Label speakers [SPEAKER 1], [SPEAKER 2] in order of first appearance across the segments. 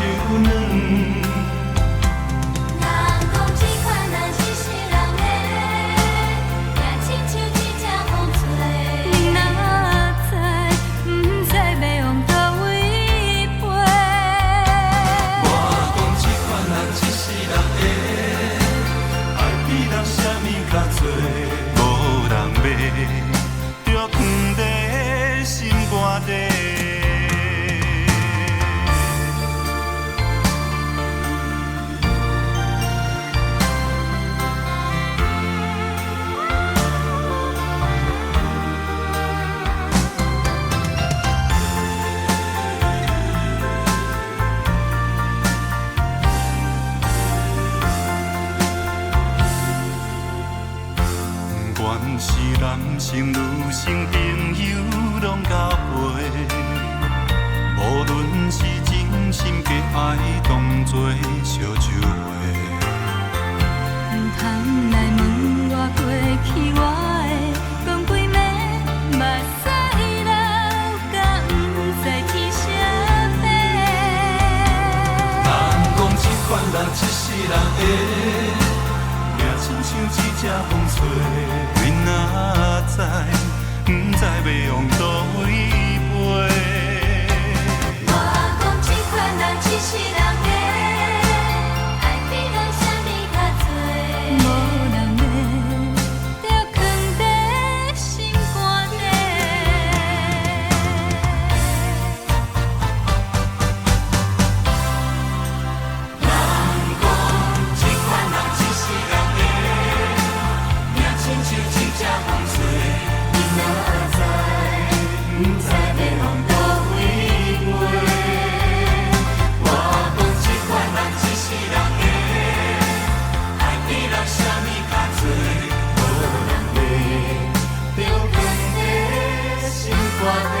[SPEAKER 1] 软。无人买，就放在心肝底。愿是男性女性朋友拢交陪，无论是真心假爱，当作笑笑话。
[SPEAKER 2] 唔通来问我过去，我的讲几暝目屎流，甲唔知去啥买。
[SPEAKER 1] 人讲这款人一世人会。亲像一只风吹，你若知，不知要用倒位飞。
[SPEAKER 2] 我讲这款人一世人的，爱比咱啥物较多，无人买，就藏在心肝底。
[SPEAKER 1] 人讲这款人一世人。亲像一只风吹，你若知，不知要往倒位飞。我讲这款人一世人的，爱比咱啥物较多，无人买，就放在心肝底。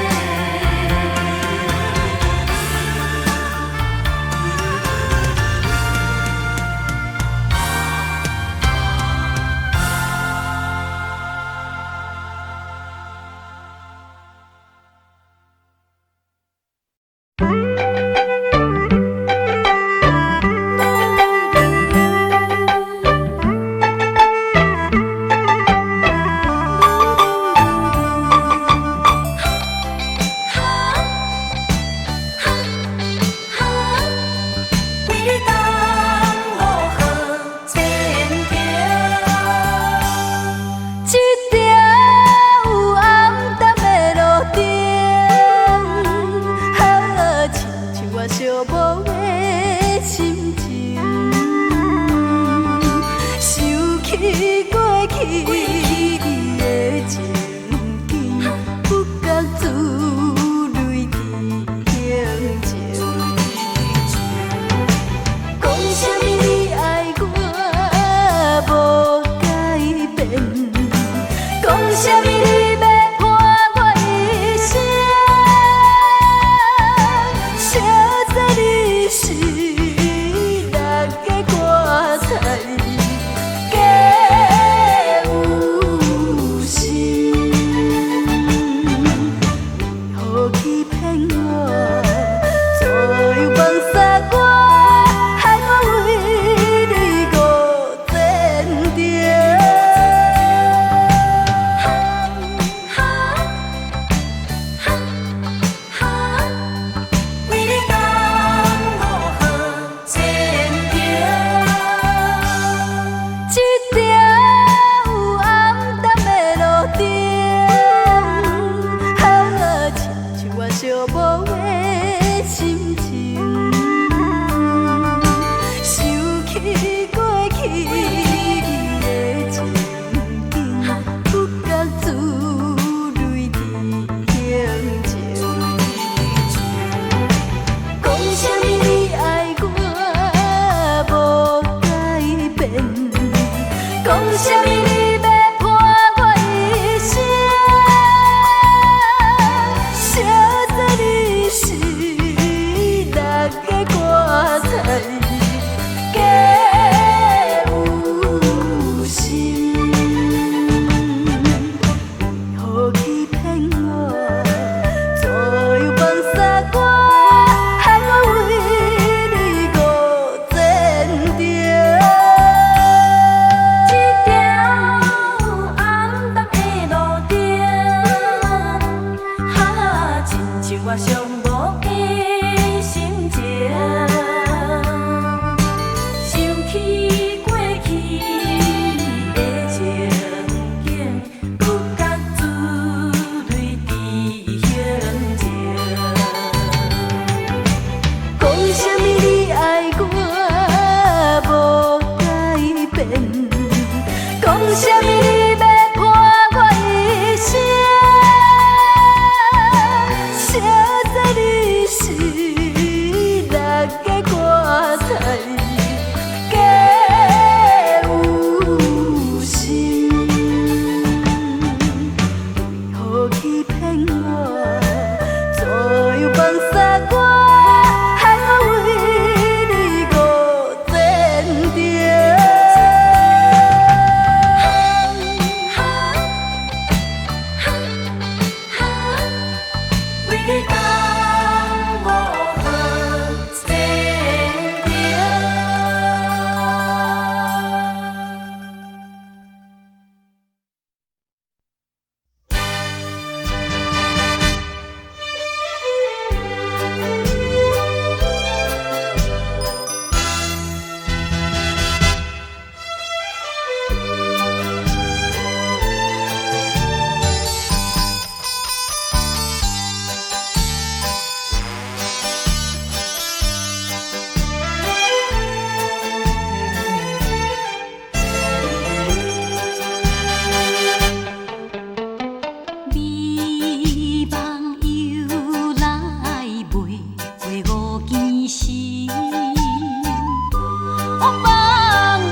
[SPEAKER 2] 我梦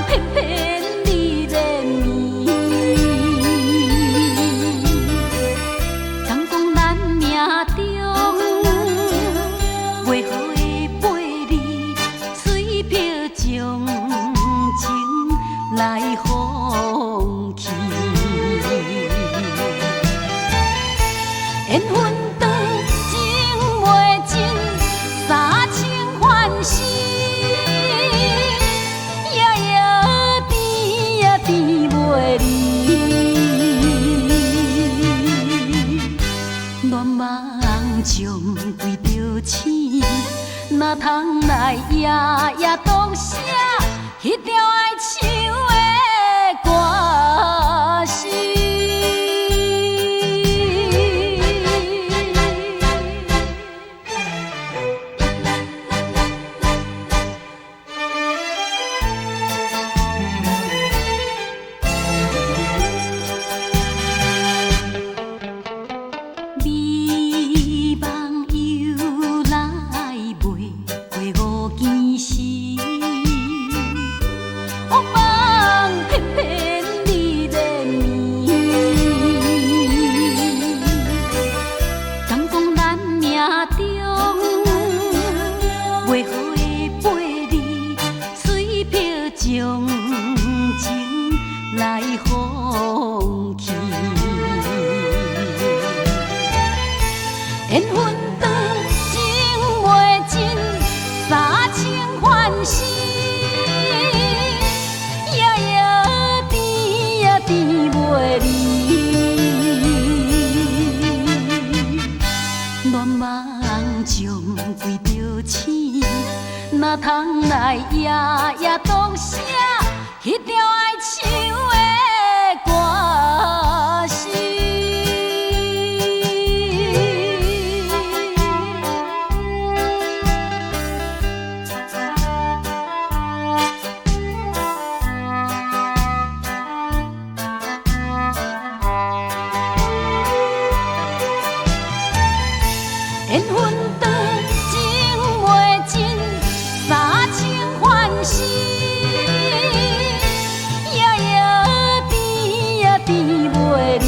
[SPEAKER 2] 偏偏你连眠。敢讲咱命中袂好的陪你，水漂将情来放弃。缘分长情袂尽，三情换死，夜夜甜也甜袂离。恋梦将规着醒，哪通来夜夜独写迄条爱唱的歌词。美梦又来袂过五更时，我梦偏偏你连眠。敢讲咱命中袂好的陪你，水漂将情来放弃。缘分长情袂尽，三情换死，夜夜甜也甜袂离。恋梦将规着醒，哪通来夜夜独写迄条爱唱的歌词。缘分长情袂尽，三情换死，夜夜甜也甜袂离。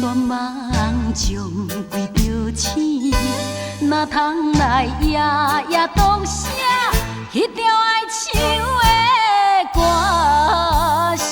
[SPEAKER 2] 恋梦将规着醒，哪通来夜夜独写迄条爱唱的歌词。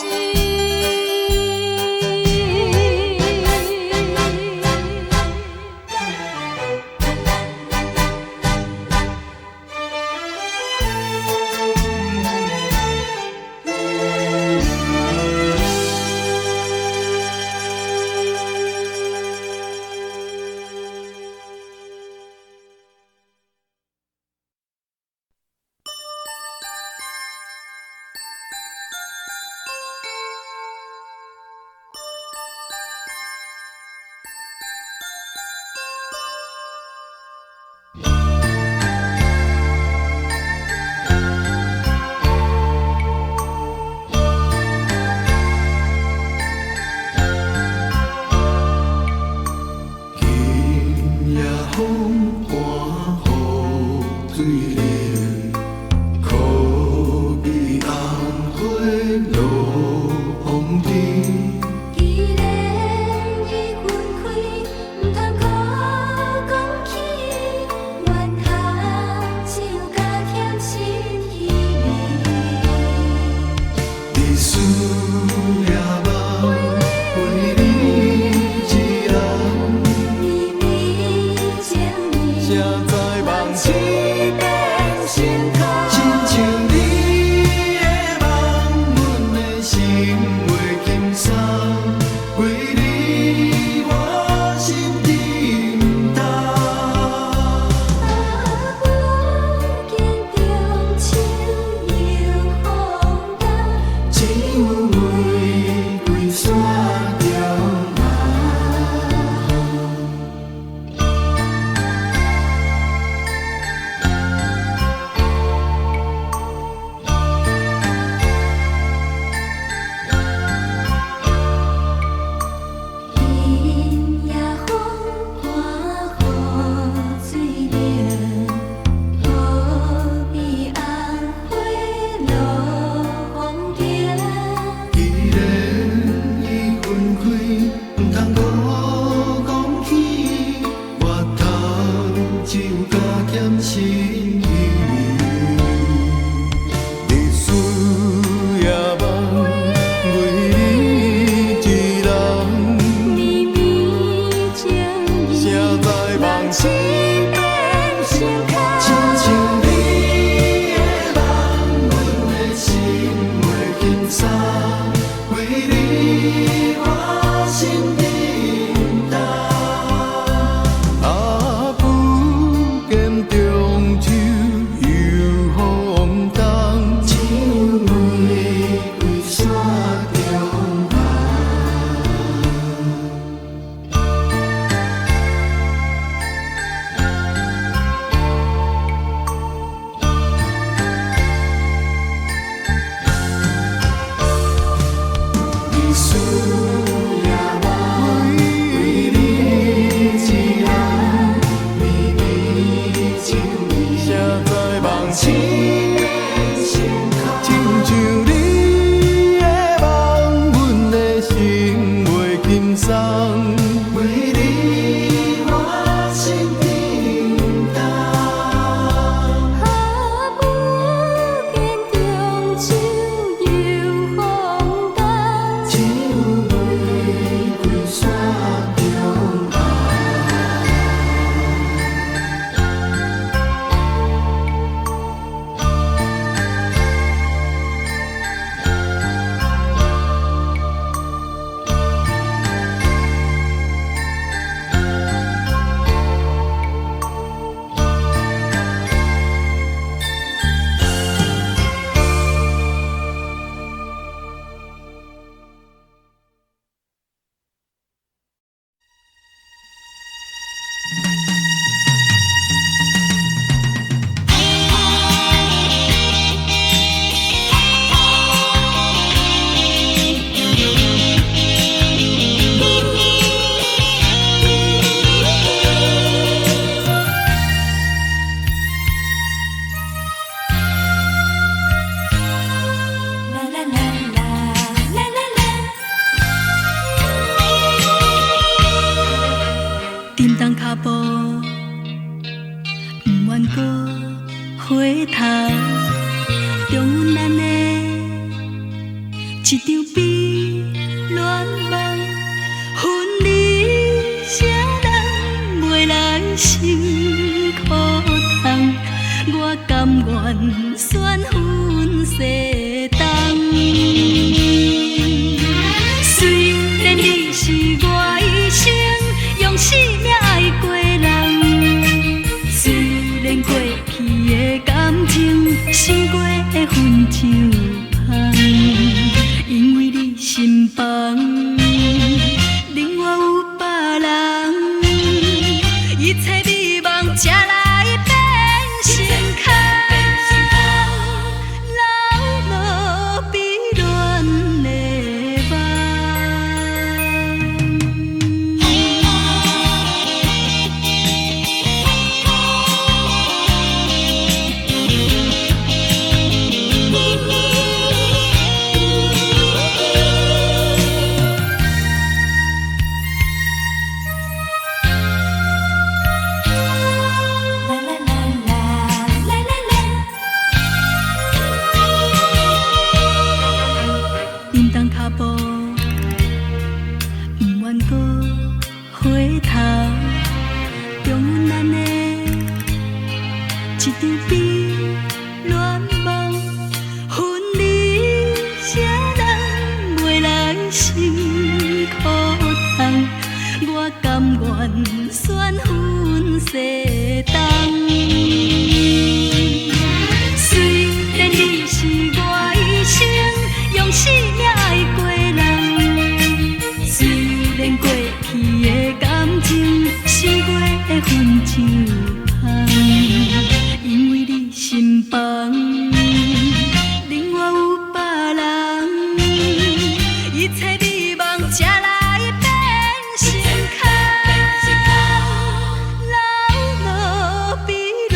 [SPEAKER 1] 才在梦痴地。只有加减心意。日思夜梦，为你一人，
[SPEAKER 2] 绵绵情意，
[SPEAKER 1] 谁知梦醒
[SPEAKER 2] 变成
[SPEAKER 1] 亲像你的梦，阮的心袂轻松，为你我心沉重。啊，不见中秋又风冬，只有玫瑰山中红。日思夜梦，为你一人，绵绵情意，谁知梦醒变成空。亲像你的梦，阮的心袂轻松，为你我心沉重。
[SPEAKER 2] 啊，不见中秋又风冬，
[SPEAKER 1] 只有玫瑰山中红。
[SPEAKER 2] 啦啦啦啦啦啦啦，沉重脚步，不愿搁回头，中阮咱的一场悲恋梦，分离谁人袂来心苦痛，我甘愿选分世东。虽然你是我一生用生命爱过人，虽然过去的感情伤过分酒香，因为你身旁另外有别人，一切美梦才来变成空。流落悲恋的梦。啦啦啦啦啦啦啦，沉重脚步，不愿搁回头，中阮咱的一场悲恋梦，分离谁人袂来心苦痛，我甘愿选分世东。虽然你是我一生用生命爱过人，虽然过去的感情伤过分酒香，因为你身旁另外有别人，一切美梦才来变成空。流落悲恋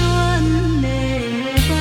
[SPEAKER 2] 的梦。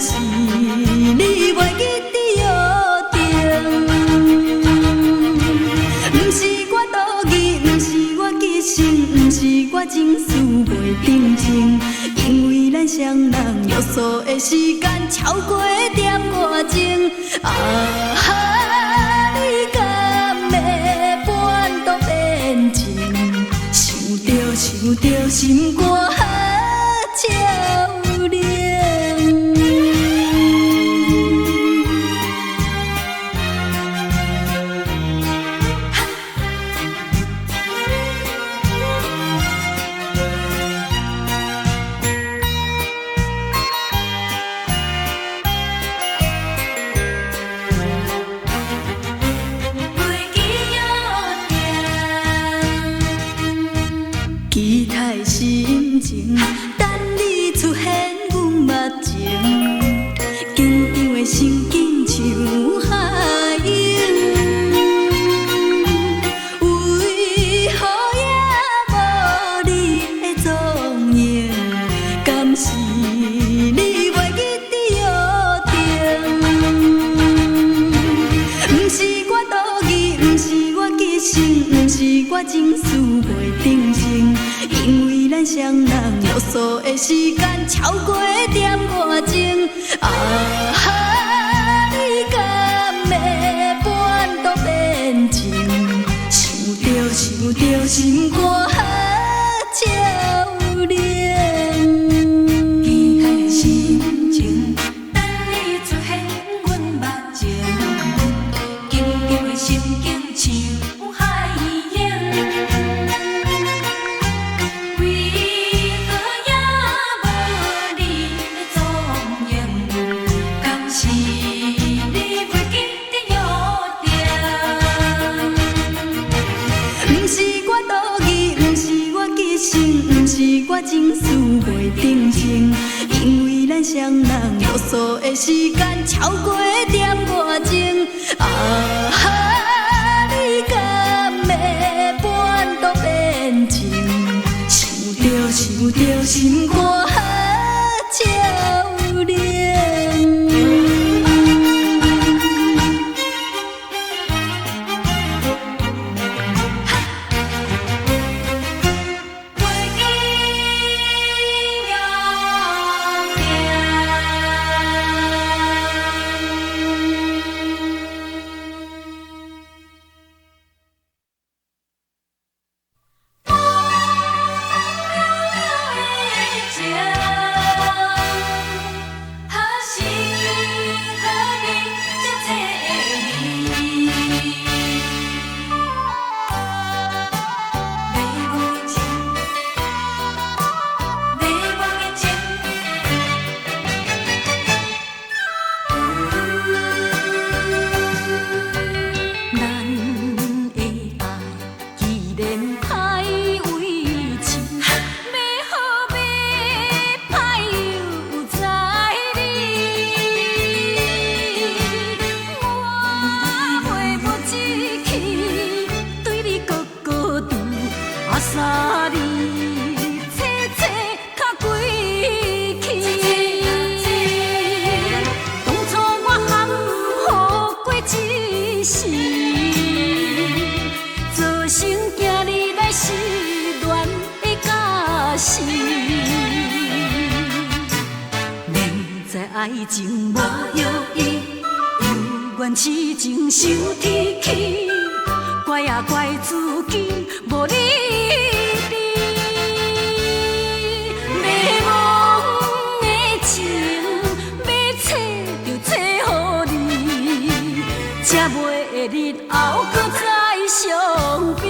[SPEAKER 2] 是你袂记伫约定，不是我多疑，不是我记性，不是我情绪袂定情，因为咱双人约束的时间超过点外钟。啊哈，你敢会半途变情？想着心肝照冷。期待心情，等你出现阮目前，紧张的心境像海涌，为何也无你的踪影？敢是你袂记伫约定？不是我多疑，不是我记性，不是我情绪袂定情。因为咱双人约束的时间超过点外钟。啊哈，你敢会半途变情？想着心肝照冷。期待的心情，等你出现阮目前，紧张的心境像海涌。不是我情绪袂定情，因为咱双人约束的时间超过点外钟。啊哈，你敢会半途变情？想着心肝照冷。爱情无容易，有缘痴情受天气，怪也怪自己无理智。迷茫的情，要找就找予你，才袂日后搁再相比。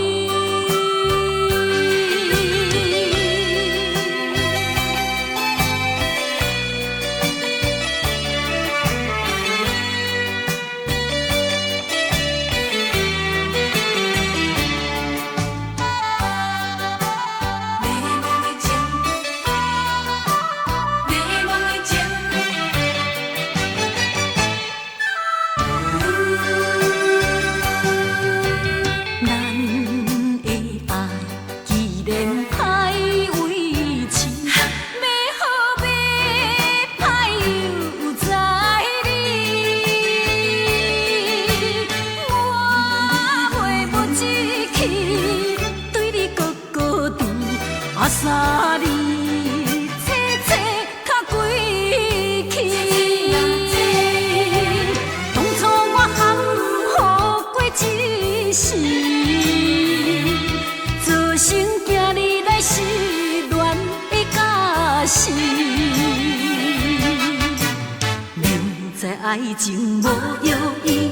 [SPEAKER 3] 知爱情无药医，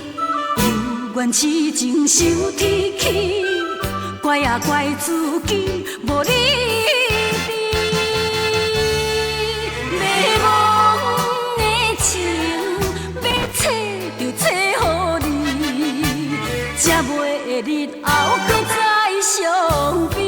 [SPEAKER 3] 犹原痴情受天气，怪啊怪自己无理智。迷惘的情，要找就找予你，才袂日后搁再相比。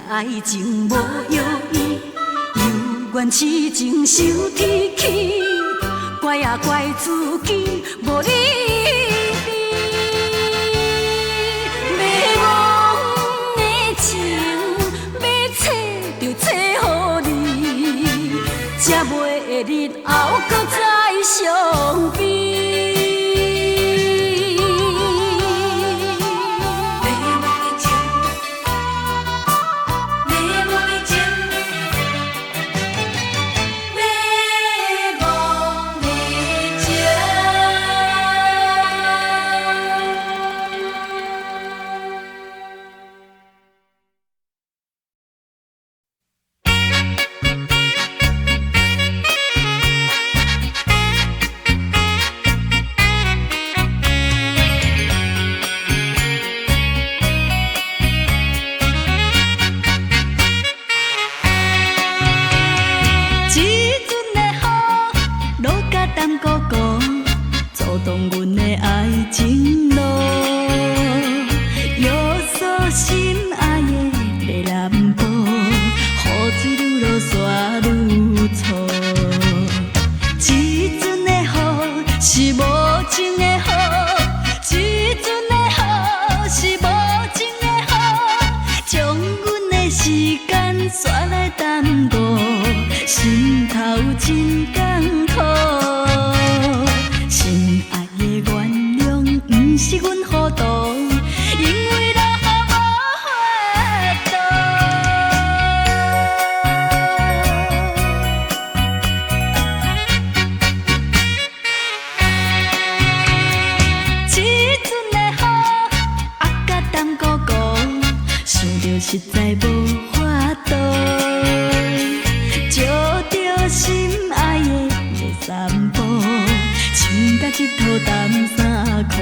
[SPEAKER 3] 爱情无药医，犹原痴情受天气，怪啊怪自己无理智。迷惘的情，要找就找予你，才袂日后搁再相比。实在无法度，照着心爱的在散步，穿甲一套淡衫裤。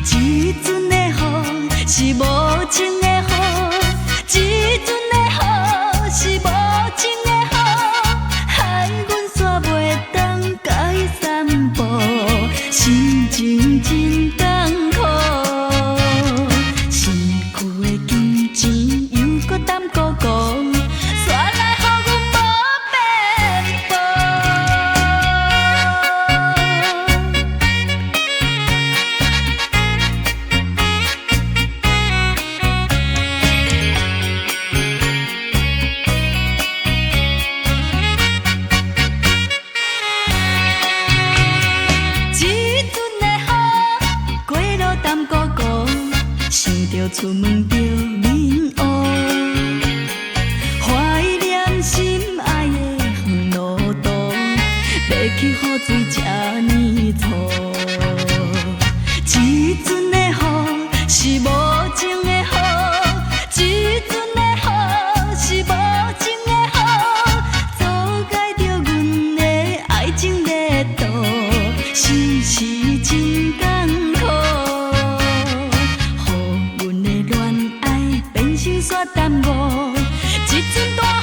[SPEAKER 3] 一阵的雨是无情的雨，一阵的雨是无情的雨，害阮煞袂当甲伊散步，心情真艰苦。 淡糊糊，煞来予阮无变步。一阵的雨，过路淡糊糊，想着出门着面乌。 心爱的远路途，要去雨水这呢粗。一阵的雨是无情的雨，一阵的雨是无情的雨，阻碍着阮的爱情热度，时时真艰苦。予阮的恋爱变成雪淡雾，一阵大雨。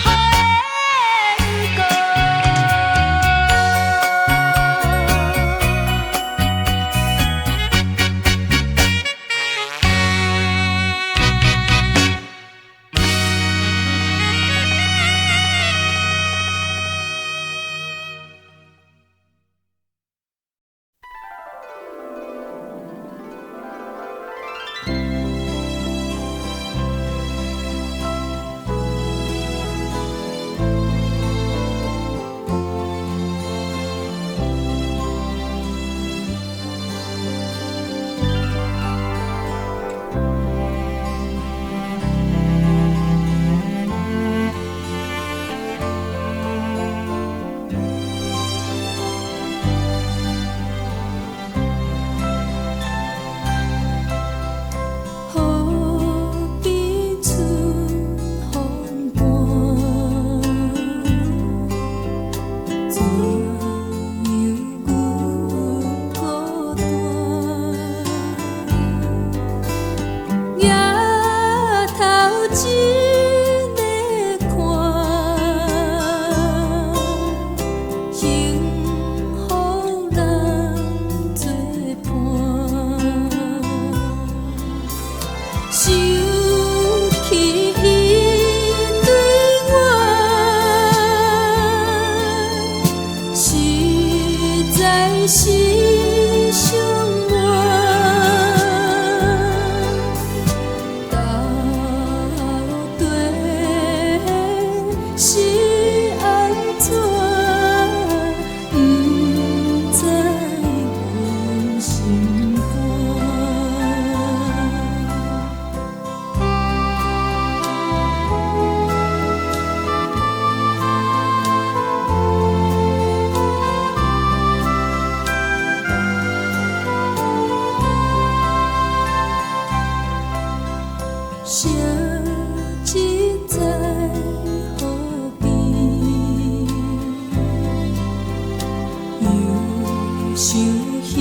[SPEAKER 3] 彼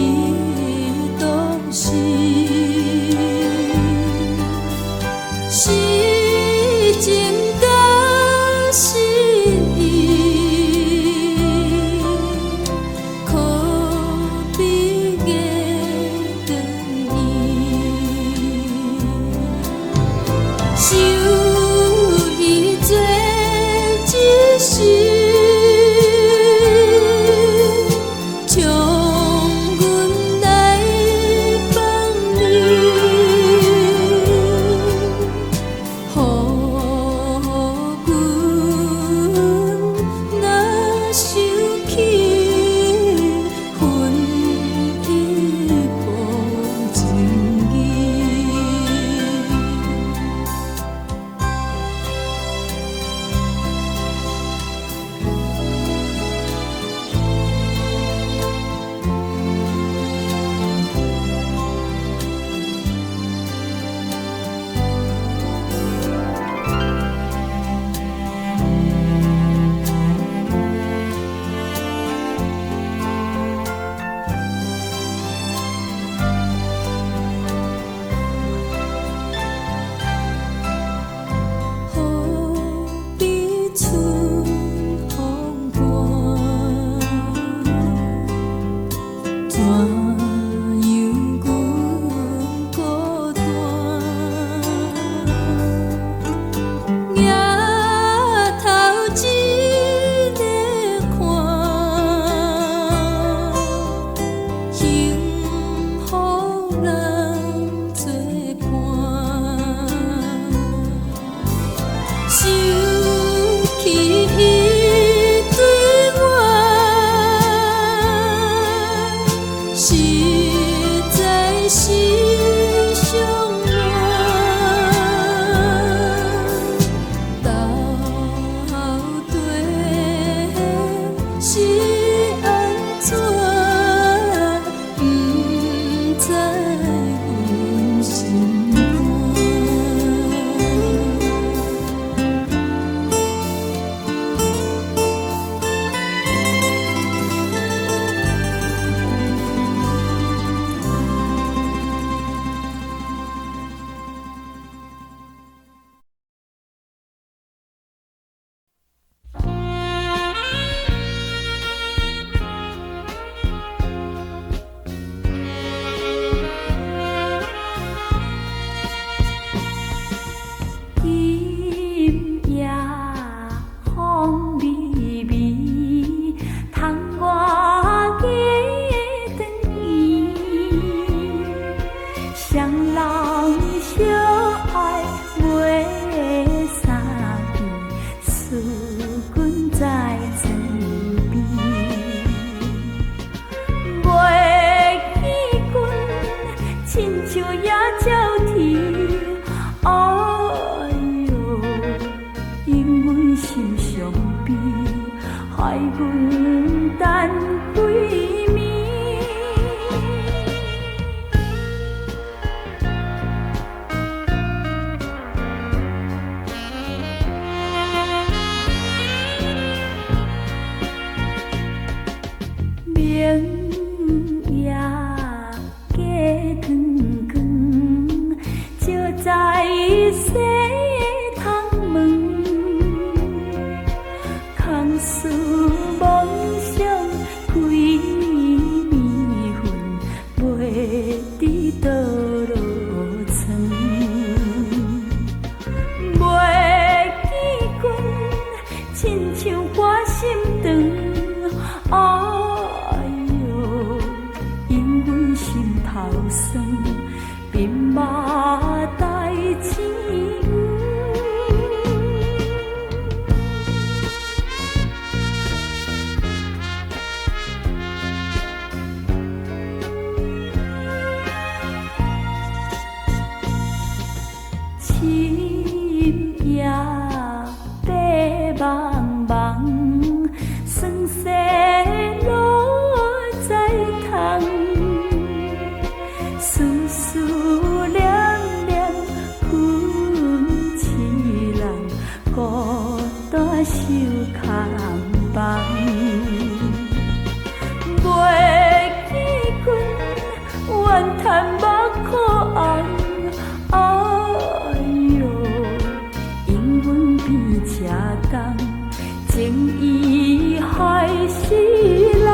[SPEAKER 3] 当时，是情甲是义，可比月长圆，受伊做一时。袂记阮怨叹目眶红，哎哟，因阮比车重，情义害死人。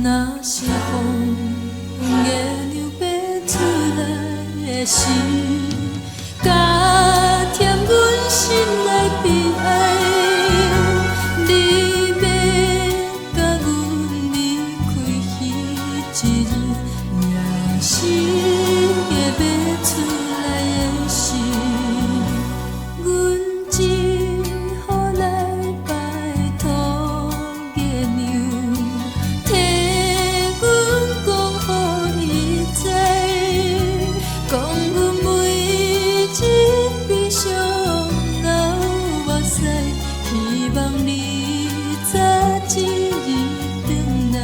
[SPEAKER 3] 若是风月流爬出来的时，加添阮心内悲哀。你要甲阮离开迄一日，也是会爬出来的时，阮只好来拜托月娘。讲阮每一悲伤流目屎，希望你早一日回来。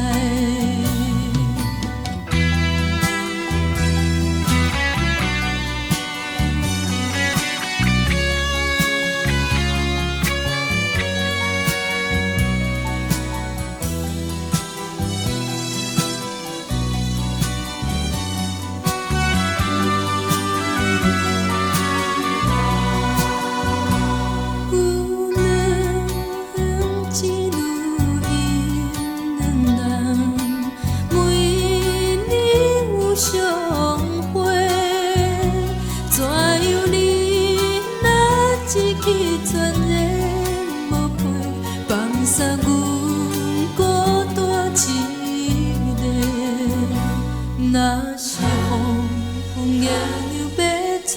[SPEAKER 3] 若是风月流爬出